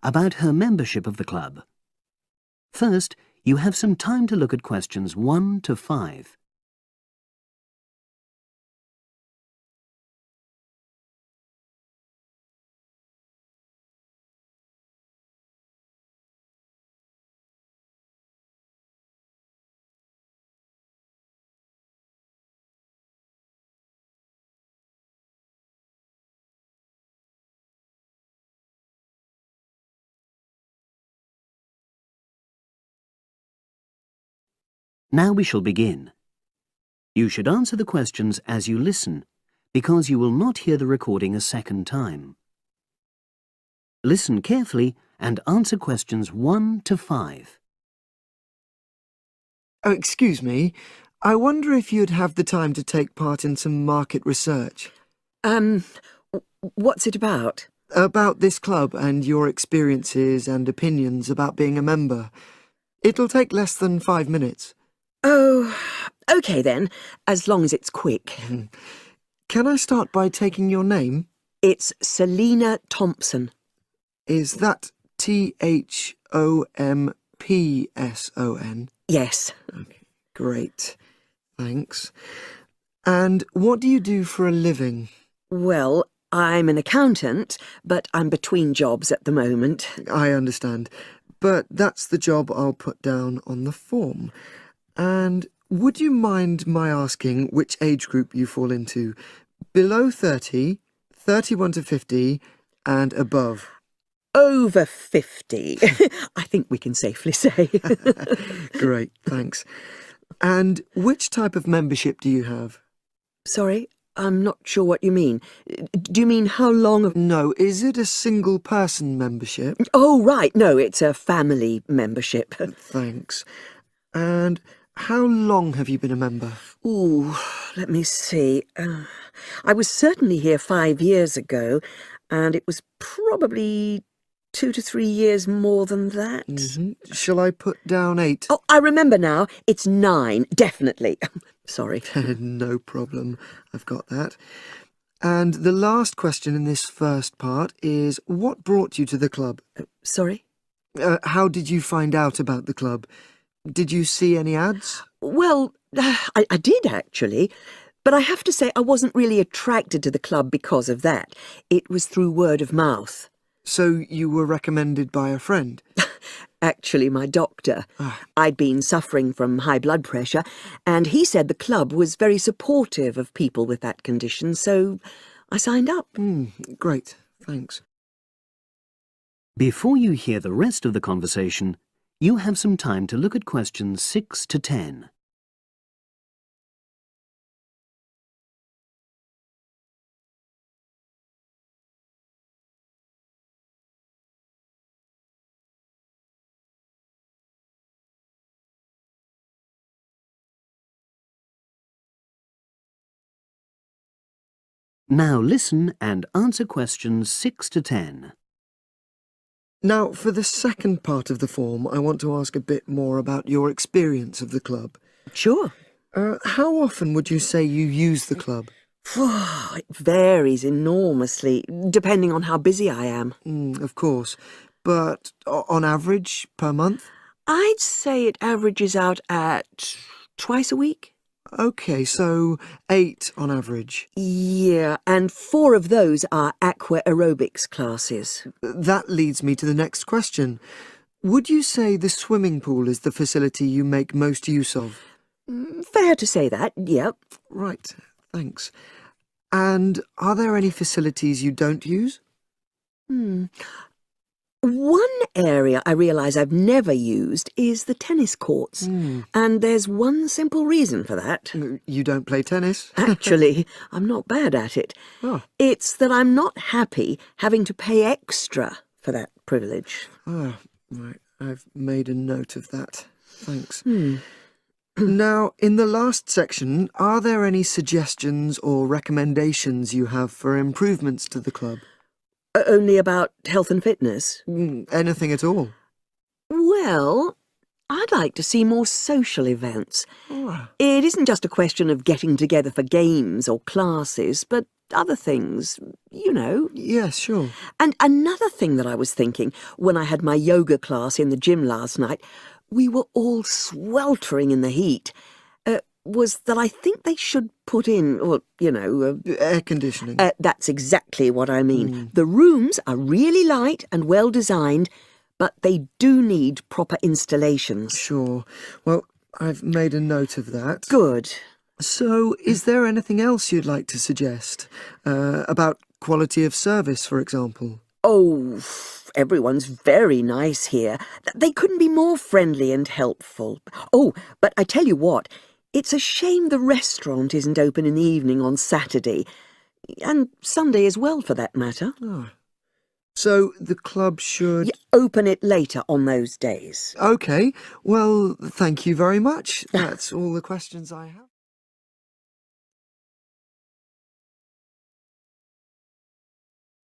about her membership of the club. First, you have some time to look at questions 1 to 5. Now we shall begin. You should answer the questions as you listen, because you will not hear the recording a second time. Listen carefully and answer questions 1 to 5. Oh, excuse me. I wonder if you'd have the time to take part in some market research. What's it about? About this club and your experiences and opinions about being a member. It'll take less than 5 minutes. Oh, OK then, as long as it's quick. Can I start by taking your name? It's Selina Thompson. Is that Thompson? Yes. Okay, great. Thanks. And what do you do for a living? Well, I'm an accountant, but I'm between jobs at the moment. I understand. But that's the job I'll put down on the form. And would you mind my asking which age group you fall into? Below 30, 31 to 50, and above? Over 50, I think we can safely say. Great, thanks. And which type of membership do you have? Sorry, I'm not sure what you mean. Do you mean how long? No, is it a single-person membership? Oh, right, no, it's a family membership. Thanks. And how long have you been a member? Ooh, let me see. I was certainly here 5 years ago, and it was probably 2 to 3 years more than that. Shall I put down 8? Oh, I remember now. It's 9, definitely. Sorry. No problem. I've got that. And the last question in this first part is, what brought you to the club? Sorry? How did you find out about the club? Did you see any ads? Well, I did actually, but I have to say I wasn't really attracted to the club because of that. It was through word of mouth. So you were recommended by a friend? Actually, my doctor. I'd been suffering from high blood pressure, and he said the club was very supportive of people with that condition, so I signed up. Great, thanks. Before you hear the rest of the conversation, you have some time to look at questions 6 to 10. Now listen and answer questions 6 to 10. Now, for the second part of the form, I want to ask a bit more about your experience of the club. Sure. How often would you say you use the club? It varies enormously, depending on how busy I am. Of course. But on average, per month? I'd say it averages out at twice a week. OK, so 8 on average. Yeah, and 4 of those are aqua aerobics classes. That leads me to the next question. Would you say the swimming pool is the facility you make most use of? Fair to say that, yep. Right, thanks. And are there any facilities you don't use? One area I realise I've never used is the tennis courts. And there's one simple reason for that. You don't play tennis? Actually, I'm not bad at it. Oh. It's that I'm not happy having to pay extra for that privilege. Oh, right. I've made a note of that. Thanks. Now, in the last section, are there any suggestions or recommendations you have for improvements to the club? Only about health and fitness? Anything at all? Well, I'd like to see more social events. It isn't just a question of getting together for games or classes, but other things, you know. Yes, sure. And another thing that I was thinking when I had my yoga class in the gym last night, we were all sweltering in the heat, was that I think they should put in, well, you know... Air conditioning. That's exactly what I mean. The rooms are really light and well designed, but they do need proper installations. Sure. Well, I've made a note of that. Good. So, is there anything else you'd like to suggest? About quality of service, for example? Oh, everyone's very nice here. They couldn't be more friendly and helpful. Oh, but I tell you what, it's a shame the restaurant isn't open in the evening on Saturday, and Sunday as well, for that matter. Oh. So, the club should... Open it later on those days. OK. Well, thank you very much. That's all the questions I have.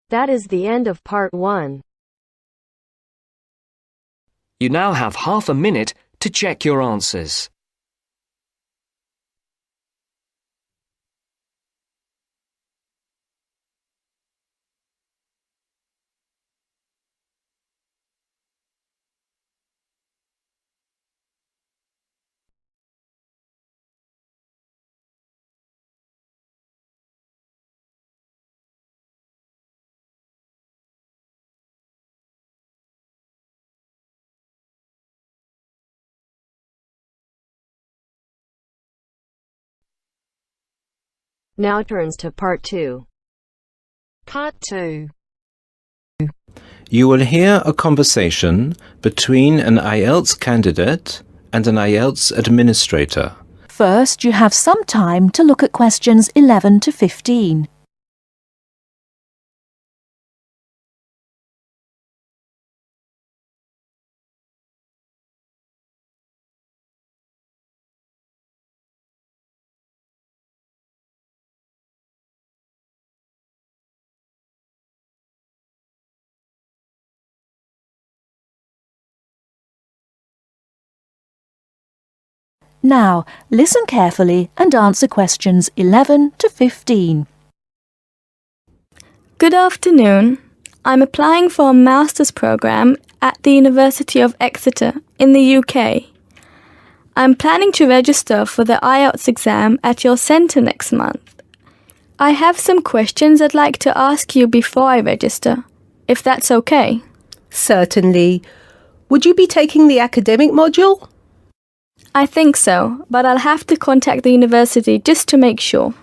That is the end of part 1. You now have half a minute to check your answers. Now turns to part 2. Part 2. You will hear a conversation between an Ielts candidate and an Ielts administrator. First, you have some time to look at questions 11 to 15. Now, listen carefully and answer questions 11 to 15. Good afternoon. I'm applying for a master's program at the University of Exeter in the UK. I'm planning to register for the Ielts exam at your centre next month. I have some questions I'd like to ask you before I register, if that's okay. Certainly. Would you be taking the academic module? I think so, but I'll have to contact the university just to make sure.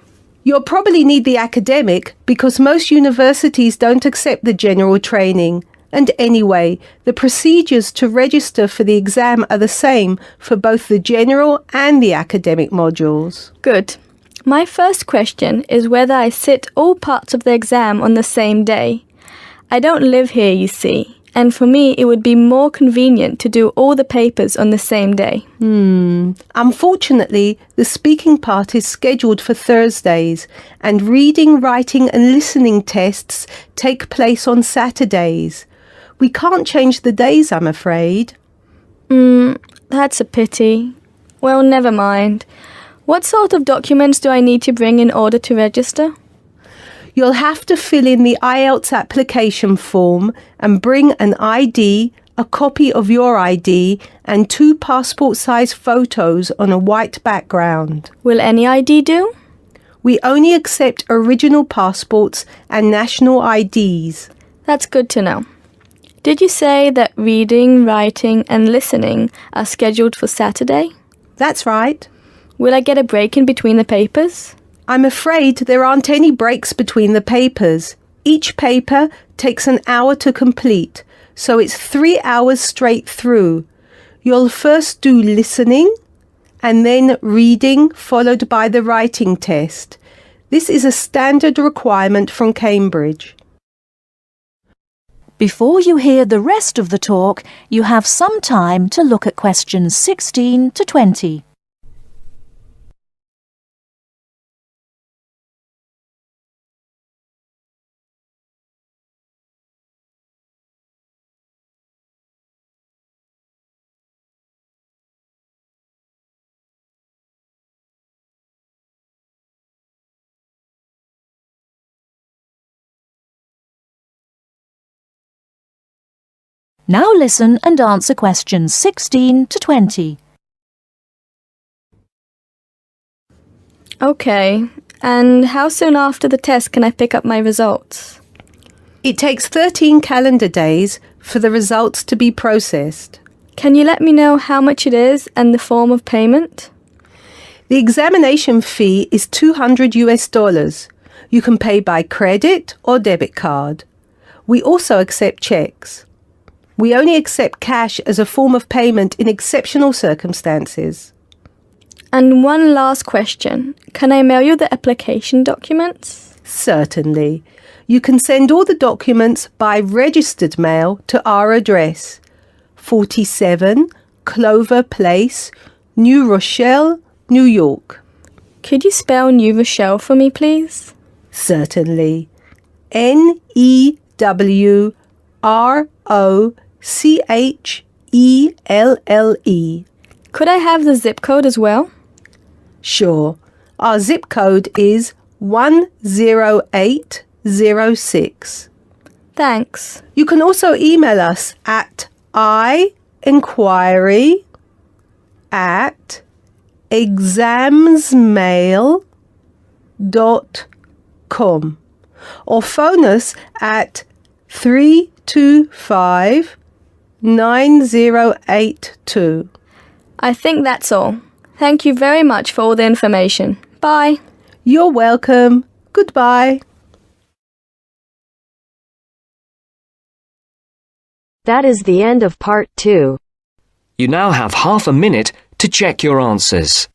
You'll probably need the academic because most universities don't accept the general training. And anyway, the procedures to register for the exam are the same for both the general and the academic modules. Good. My first question is whether I sit all parts of the exam on the same day. I don't live here, you see, and for me it would be more convenient to do all the papers on the same day. Unfortunately, the speaking part is scheduled for Thursdays, and reading, writing and listening tests take place on Saturdays. We can't change the days, I'm afraid. That's a pity. Well, never mind. What sort of documents do I need to bring in order to register? You'll have to fill in the Ielts application form and bring an ID, a copy of your ID, and 2 passport-size photos on a white background. Will any ID do? We only accept original passports and national IDs. That's good to know. Did you say that reading, writing and listening are scheduled for Saturday? That's right. Will I get a break in between the papers? I'm afraid there aren't any breaks between the papers. Each paper takes an hour to complete, so it's 3 hours straight through. You'll first do listening and then reading, followed by the writing test. This is a standard requirement from Cambridge. Before you hear the rest of the talk, you have some time to look at questions 16 to 20. Now listen and answer questions 16 to 20. Okay, and how soon after the test can I pick up my results? It takes 13 calendar days for the results to be processed. Can you let me know how much it is and the form of payment? The examination fee is $200. You can pay by credit or debit card. We also accept checks. We only accept cash as a form of payment in exceptional circumstances. And one last question. Can I mail you the application documents? Certainly. You can send all the documents by registered mail to our address, 47 Clover Place, New Rochelle, New York. Could you spell New Rochelle for me, please? Certainly. Newrochle. Could I have the zip code as well? Sure. Our zip code is 10806. Thanks. You can also email us at inquiry@examsmail.com or phone us at 325-9082. I think that's all. Thank you very much for all the information. Bye. You're welcome. Goodbye. That is the end of part 2. You now have half a minute to check your answers.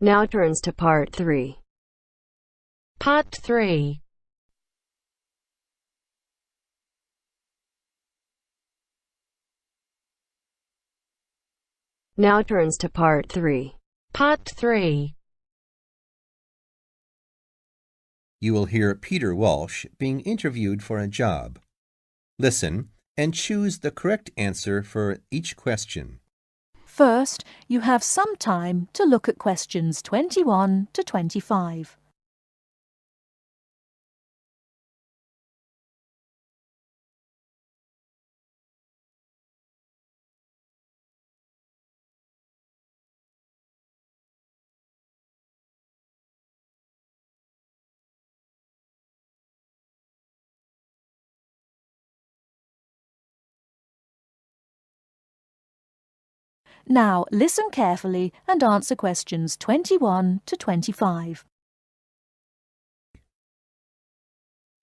Now turns to part 3. Part 3. Now turns to part 3. Part 3. You will hear Peter Walsh being interviewed for a job. Listen and choose the correct answer for each question. First, you have some time to look at questions 21 to 25. Now, listen carefully and answer questions 21 to 25.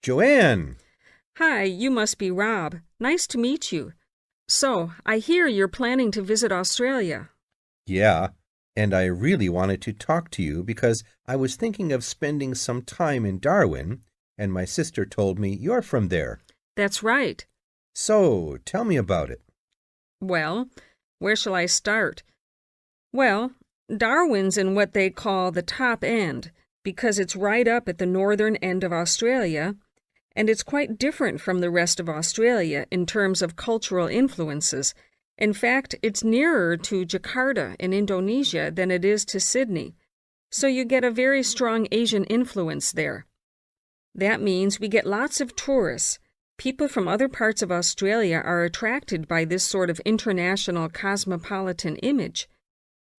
Joanne! Hi, you must be Rob. Nice to meet you. So, I hear you're planning to visit Australia. Yeah, and I really wanted to talk to you because I was thinking of spending some time in Darwin, and my sister told me you're from there. That's right. So, tell me about it. Well, where shall I start? Well, Darwin's in what they call the top end, because it's right up at the northern end of Australia, and it's quite different from the rest of Australia in terms of cultural influences. In fact, it's nearer to Jakarta in Indonesia than it is to Sydney, so you get a very strong Asian influence there. That means we get lots of tourists. People from other parts of Australia are attracted by this sort of international cosmopolitan image.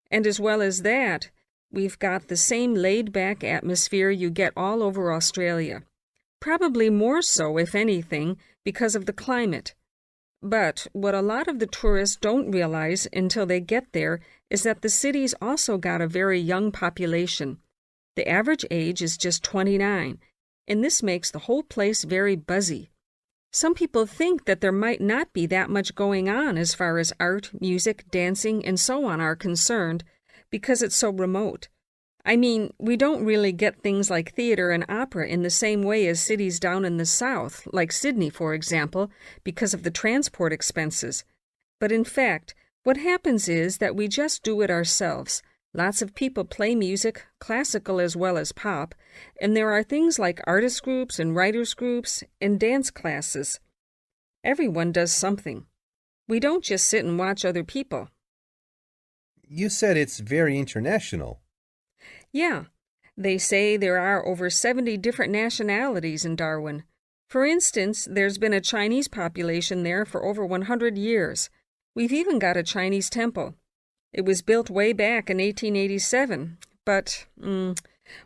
And as well as that, we've got the same laid-back atmosphere you get all over Australia. Probably more so, if anything, because of the climate. But what a lot of the tourists don't realize until they get there is that the city's also got a very young population. The average age is just 29, and this makes the whole place very buzzy. Some people think that there might not be that much going on as far as art, music, dancing, and so on are concerned, because it's so remote. I mean, we don't really get things like theater and opera in the same way as cities down in the south, like Sydney, for example, because of the transport expenses. But in fact, what happens is that we just do it ourselves. Lots of people play music, classical as well as pop, and there are things like artist groups and writers groups and dance classes. Everyone does something. We don't just sit and watch other people. You said it's very international. Yeah, they say there are over 70 different nationalities in Darwin. For instance, there's been a Chinese population there for over 100 years. We've even got a Chinese temple. It was built way back in 1887, but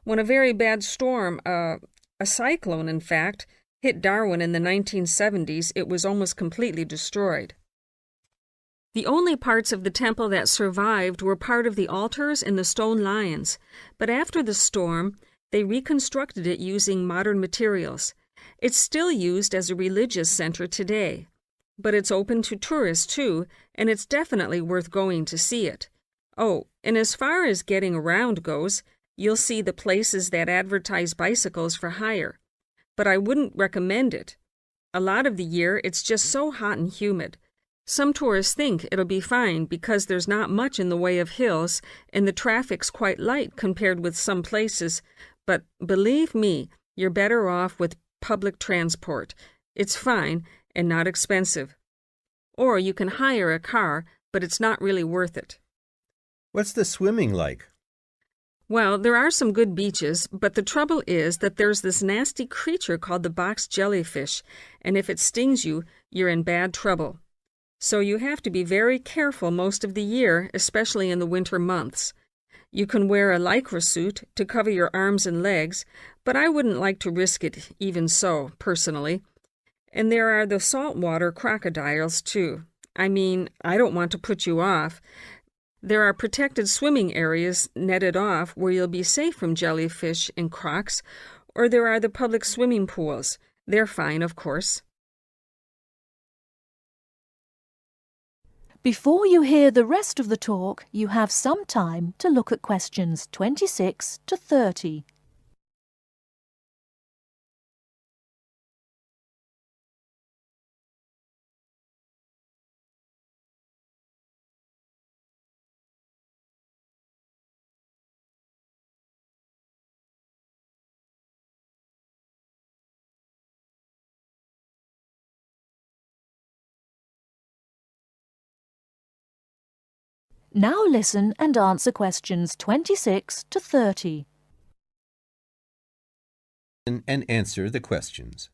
when a very bad storm, a cyclone in fact, hit Darwin in the 1970s, it was almost completely destroyed. The only parts of the temple that survived were part of the altars and the stone lions, but after the storm, they reconstructed it using modern materials. It's still used as a religious center today, but it's open to tourists too, and it's definitely worth going to see it. Oh, and as far as getting around goes, you'll see the places that advertise bicycles for hire, but I wouldn't recommend it. A lot of the year, it's just so hot and humid. Some tourists think it'll be fine because there's not much in the way of hills and the traffic's quite light compared with some places, but believe me, you're better off with public transport. It's fine and not expensive. Or you can hire a car, but it's not really worth it. What's the swimming like? Well, there are some good beaches, but the trouble is that there's this nasty creature called the box jellyfish, and if it stings you, you're in bad trouble. So you have to be very careful most of the year, especially in the winter months. You can wear a lycra suit to cover your arms and legs, but I wouldn't like to risk it even so, personally. And there are the saltwater crocodiles, too. I mean, I don't want to put you off. There are protected swimming areas netted off where you'll be safe from jellyfish and crocs, or there are the public swimming pools. They're fine, of course. Before you hear the rest of the talk, you have some time to look at questions 26 to 30. Now listen and answer questions 26 to 30. And answer the questions.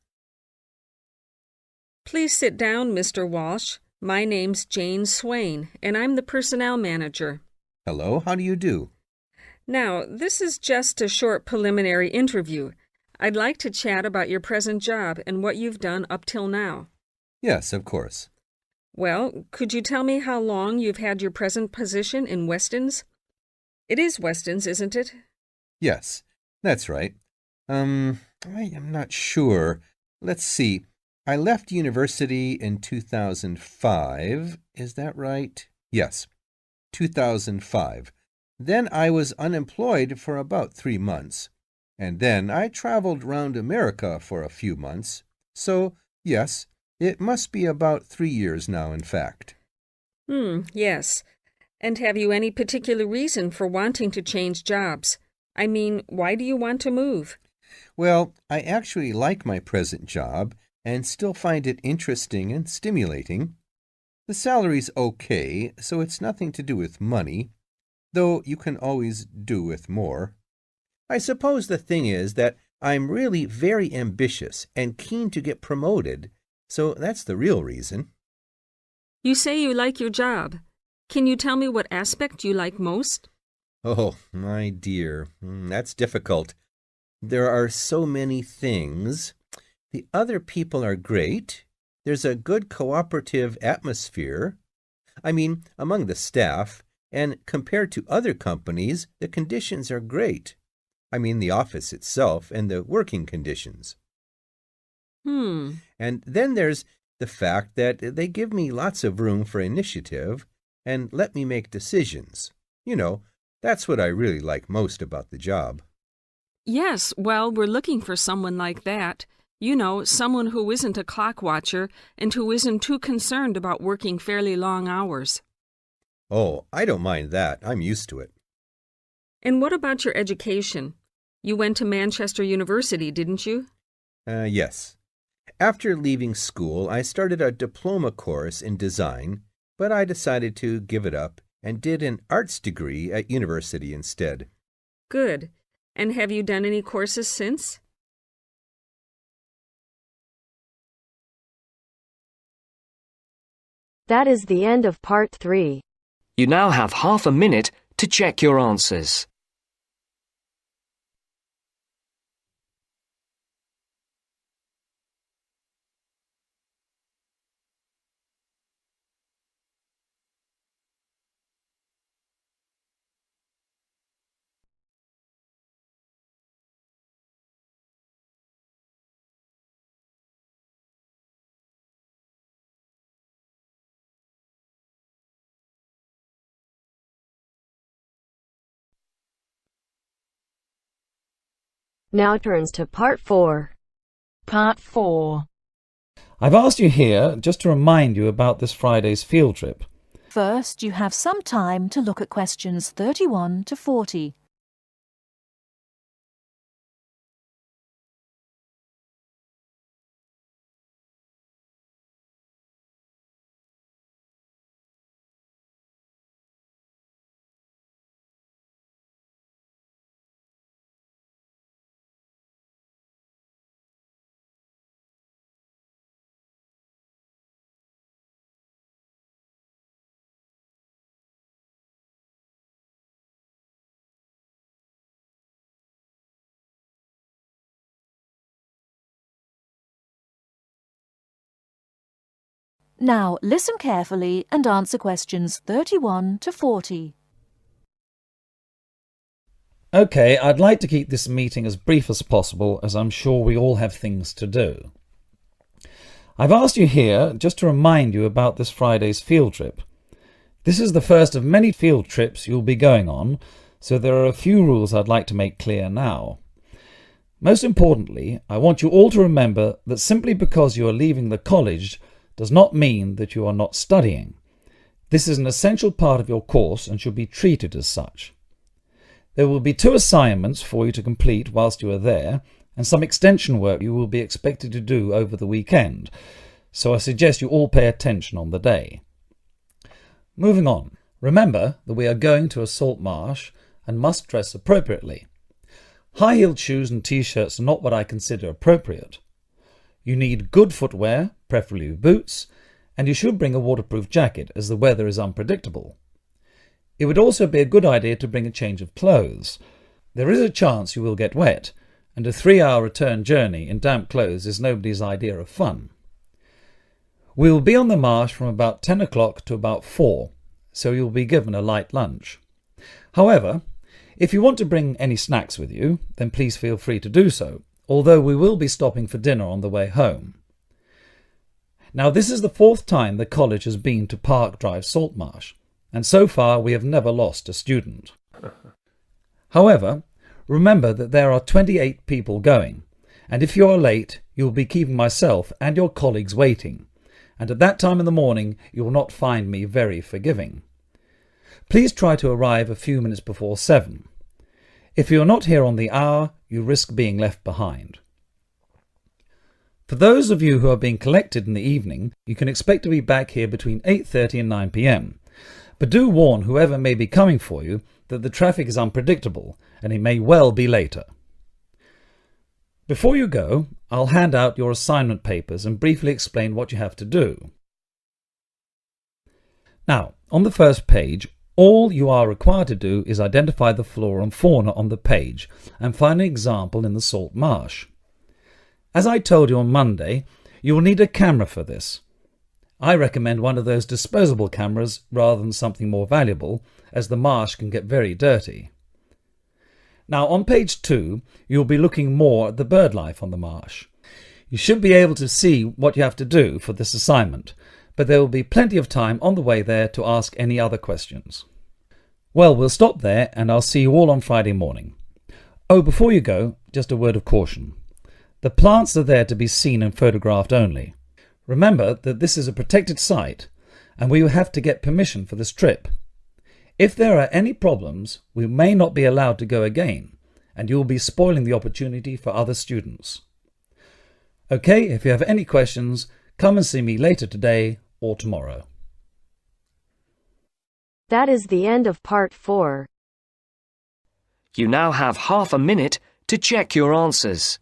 Please sit down, Mr. Walsh. My name's Jane Swain, and I'm the personnel manager. Hello, how do you do? Now, this is just a short preliminary interview. I'd like to chat about your present job and what you've done up till now. Yes, of course. Well, could you tell me how long you've had your present position in Weston's? It is Weston's, isn't it? Yes, that's right. I am not sure. Let's see. I left university in 2005. Is that right? Yes, 2005. Then I was unemployed for about 3 months. And then I traveled round America for a few months. So, yes, it must be about 3 years now, in fact. Yes. And have you any particular reason for wanting to change jobs? I mean, why do you want to move? Well, I actually like my present job and still find it interesting and stimulating. The salary's okay, so it's nothing to do with money, though you can always do with more. I suppose the thing is that I'm really very ambitious and keen to get promoted, so that's the real reason. You say you like your job. Can you tell me what aspect you like most? Oh, my dear, that's difficult. There are so many things. The other people are great. There's a good cooperative atmosphere. I mean, among the staff, and compared to other companies, the conditions are great. I mean, the office itself and the working conditions. And then there's the fact that they give me lots of room for initiative and let me make decisions. You know, That's what I really like most about the job. Yes, well, we're looking for someone like that. You know, someone who isn't a clock watcher and who isn't too concerned about working fairly long hours. Oh, I don't mind that. I'm used to it. And what about your education? You went to Manchester University, didn't you? Yes. After leaving school, I started a diploma course in design, but I decided to give it up and did an arts degree at university instead. Good. And have you done any courses since? That is the end of part 3. You now have half a minute to check your answers. Now turns to part 4. Part 4. I've asked you here just to remind you about this Friday's field trip. First, you have some time to look at questions 31 to 40. Now, listen carefully and answer questions 31 to 40. OK, I'd like to keep this meeting as brief as possible, as I'm sure we all have things to do. I've asked you here just to remind you about this Friday's field trip. This is the first of many field trips you'll be going on, so there are a few rules I'd like to make clear now. Most importantly, I want you all to remember that simply because you are leaving the college does not mean that you are not studying. This is an essential part of your course and should be treated as such. There will be 2 assignments for you to complete whilst you are there, and some extension work you will be expected to do over the weekend, so I suggest you all pay attention on the day. Moving on, remember that we are going to a salt marsh and must dress appropriately. High-heeled shoes and t-shirts are not what I consider appropriate. You need good footwear, preferably boots, and you should bring a waterproof jacket as the weather is unpredictable. It would also be a good idea to bring a change of clothes. There is a chance you will get wet, and a 3-hour return journey in damp clothes is nobody's idea of fun. We will be on the marsh from about 10 o'clock to about 4, so you'll be given a light lunch. However, if you want to bring any snacks with you, then please feel free to do so, although we will be stopping for dinner on the way home. Now, this is the 4th time the college has been to Park Drive Saltmarsh, and so far we have never lost a student. However, remember that there are 28 people going, and if you are late, you will be keeping myself and your colleagues waiting, and at that time in the morning you will not find me very forgiving. Please try to arrive a few minutes before 7. If you are not here on the hour, you risk being left behind. For those of you who are being collected in the evening, you can expect to be back here between 8:30 and 9 p.m. But do warn whoever may be coming for you that the traffic is unpredictable and it may well be later. Before you go, I'll hand out your assignment papers and briefly explain what you have to do. Now, on the first page, all you are required to do is identify the flora and fauna on the page and find an example in the salt marsh. As I told you on Monday, you will need a camera for this. I recommend one of those disposable cameras rather than something more valuable, as the marsh can get very dirty. Now on page 2, you'll be looking more at the bird life on the marsh. You should be able to see what you have to do for this assignment, but there will be plenty of time on the way there to ask any other questions. Well, we'll stop there and I'll see you all on Friday morning. Oh, before you go, just a word of caution. The plants are there to be seen and photographed only. Remember that this is a protected site and we will have to get permission for this trip. If there are any problems, we may not be allowed to go again, and you will be spoiling the opportunity for other students. Okay, if you have any questions, come and see me later today or tomorrow. That is the end of part 4. You now have half a minute to check your answers.